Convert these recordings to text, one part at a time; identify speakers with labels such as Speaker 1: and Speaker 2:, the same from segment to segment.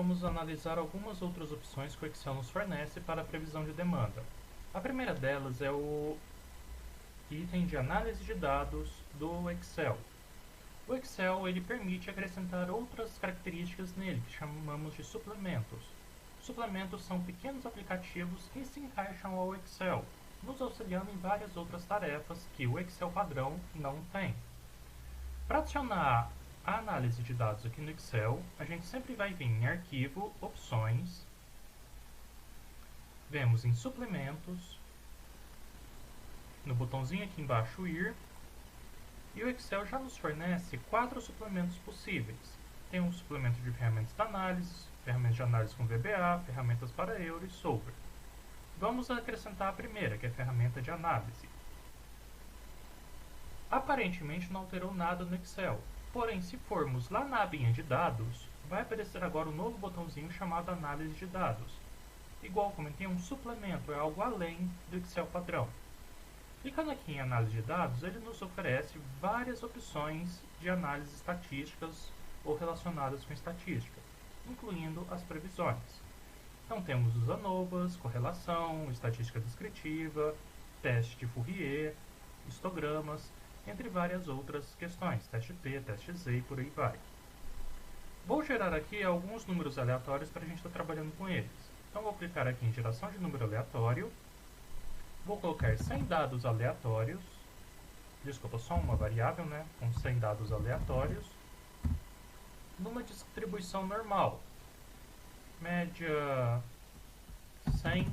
Speaker 1: vamos analisar algumas outras opções que o Excel nos fornece para a previsão de demanda. A primeira delas é o item de análise de dados do Excel. O Excel ele permite acrescentar outras características nele, que chamamos de suplementos. Suplementos são pequenos aplicativos que se encaixam ao Excel, nos auxiliando em várias outras tarefas que o Excel padrão não tem. Para adicionar a análise de dados aqui no Excel, a gente sempre vai vir em Arquivo, Opções, vemos em Suplementos, no botãozinho aqui embaixo Ir, e o Excel já nos fornece 4 suplementos possíveis. Tem um suplemento de ferramentas de análise com VBA, ferramentas para Euro e Solver. Vamos acrescentar a primeira, que é a ferramenta de análise. Aparentemente não alterou nada no Excel, porém se formos lá na abinha de dados, vai aparecer agora um novo botãozinho chamado análise de dados. Igual comentei, um suplemento, é algo além do Excel padrão. Clicando aqui em análise de dados, ele nos oferece várias opções de análises estatísticas ou relacionadas com estatística, incluindo as previsões. Então temos os ANOVAs, correlação, estatística descritiva, teste de Fourier, histogramas, entre várias outras questões, teste P, teste Z e por aí vai. Vou gerar aqui alguns números aleatórios para a gente estar trabalhando com eles. Então vou clicar aqui em geração de número aleatório, vou colocar 100 dados aleatórios, desculpa, só uma variável, com 100 dados aleatórios, numa distribuição normal, média 100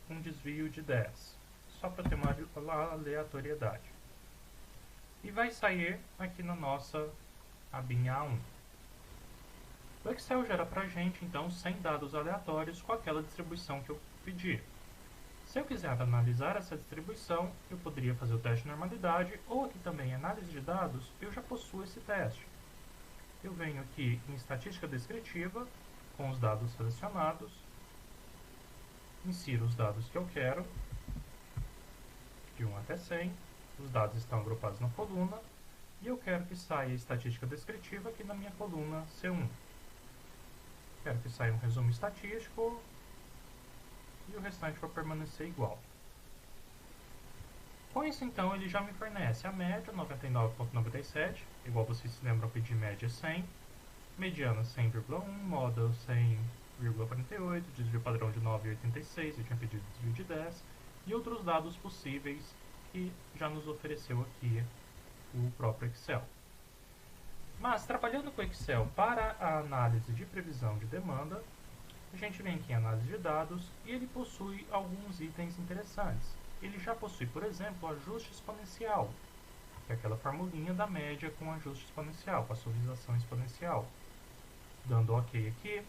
Speaker 1: com desvio de 10, só para ter uma aleatoriedade. E vai sair aqui na nossa abinha A1. O Excel gera para a gente, então, 100 dados aleatórios com aquela distribuição que eu pedi. Se eu quiser analisar essa distribuição, eu poderia fazer o teste de normalidade, ou aqui também, análise de dados, eu já possuo esse teste. Eu venho aqui em estatística descritiva, com os dados selecionados, insiro os dados que eu quero, de 1 até 100, os dados estão agrupados na coluna, e eu quero que saia a estatística descritiva aqui na minha coluna C1. Quero que saia um resumo estatístico, e o restante vai permanecer igual. Com isso, então, ele já me fornece a média, 99,97, igual vocês se lembram, pedir média 100, mediana 100,1, moda 100,48, desvio padrão de 9,86, eu tinha pedido desvio de 10, e outros dados possíveis que já nos ofereceu aqui o próprio Excel. Mas, trabalhando com o Excel para a análise de previsão de demanda, a gente vem aqui em análise de dados e ele possui alguns itens interessantes. Ele já possui, por exemplo, o ajuste exponencial, que é aquela formulinha da média com ajuste exponencial, com a suavização exponencial. Dando OK aqui,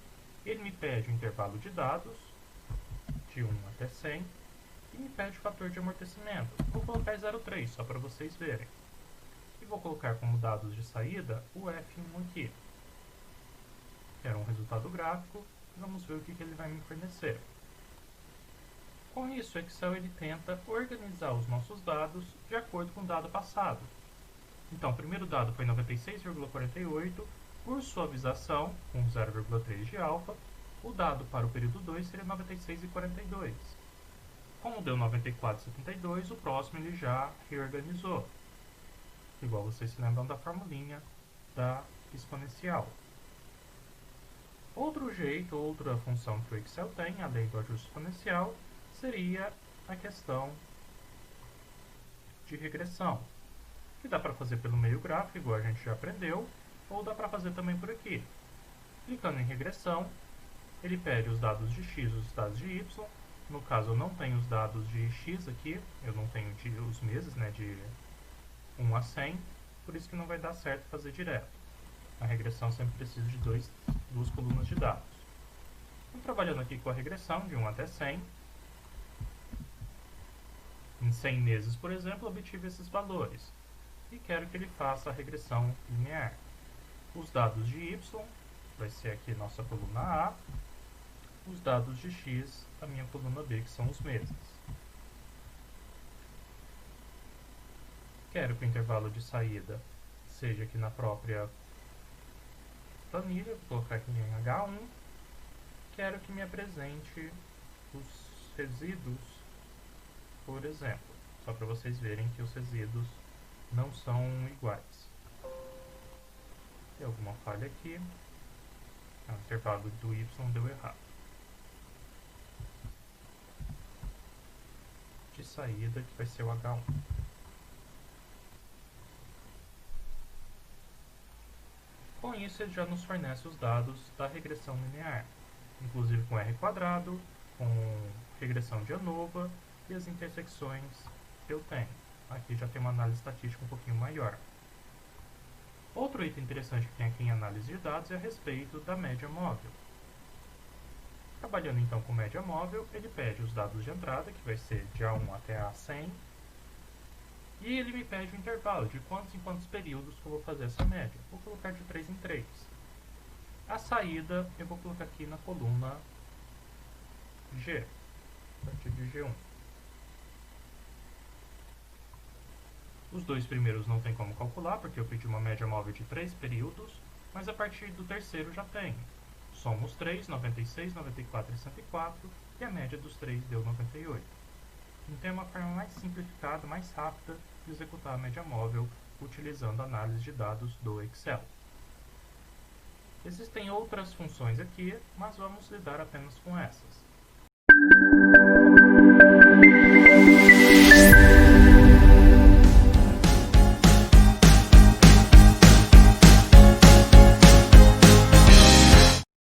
Speaker 1: ele me pede o intervalo de dados, de 1 até 100, e me pede o fator de amortecimento. Vou colocar 0,3, só para vocês verem. E vou colocar como dados de saída o F1 aqui. Quero um resultado gráfico. Vamos ver o que ele vai me fornecer. Com isso, o Excel ele tenta organizar os nossos dados de acordo com o dado passado. Então, o primeiro dado foi 96,48, por suavização, com 0,3 de alfa, o dado para o período 2 seria 96,42. Como deu 94,72, o próximo ele já reorganizou. Igual vocês se lembram da formulinha da exponencial. Outro jeito, outra função que o Excel tem, além do ajuste exponencial, seria a questão de regressão, que dá para fazer pelo meio gráfico, igual a gente já aprendeu, ou dá para fazer também por aqui. Clicando em regressão, ele pede os dados de x e os dados de y. No caso, eu não tenho os dados de x aqui, eu não tenho os meses, de 1 a 100, por isso que não vai dar certo fazer direto. A regressão sempre precisa de duas colunas de dados. Estou trabalhando aqui com a regressão de 1 até 100. Em 100 meses, por exemplo, obtive esses valores. E quero que ele faça a regressão linear. Os dados de y vai ser aqui nossa coluna A. Os dados de x, a minha coluna B, que são os meses. Quero que o intervalo de saída seja aqui na própria planilha, vou colocar aqui em H1, quero que me apresente os resíduos, por exemplo, só para vocês verem que os resíduos não são iguais. Tem alguma falha aqui. O intervalo do y deu errado. De saída, que vai ser o H1. Com isso, ele já nos fornece os dados da regressão linear, inclusive com R quadrado, com regressão de ANOVA e as intersecções que eu tenho. Aqui já tem uma análise estatística um pouquinho maior. Outro item interessante que tem aqui em análise de dados é a respeito da média móvel. Trabalhando então com média móvel, ele pede os dados de entrada, que vai ser de A1 até A100, e ele me pede o intervalo de quantos em quantos períodos que eu vou fazer essa média. Vou colocar de 3 em 3. A saída eu vou colocar aqui na coluna G, a partir de G1. Os dois primeiros não tem como calcular, porque eu pedi uma média móvel de 3 períodos, mas a partir do terceiro já tenho. Somo os 3, 96, 94 e 104, e a média dos 3 deu 98. Então é uma forma mais simplificada, mais rápida de executar a média móvel utilizando a análise de dados do Excel. Existem outras funções aqui, mas vamos lidar apenas com essas.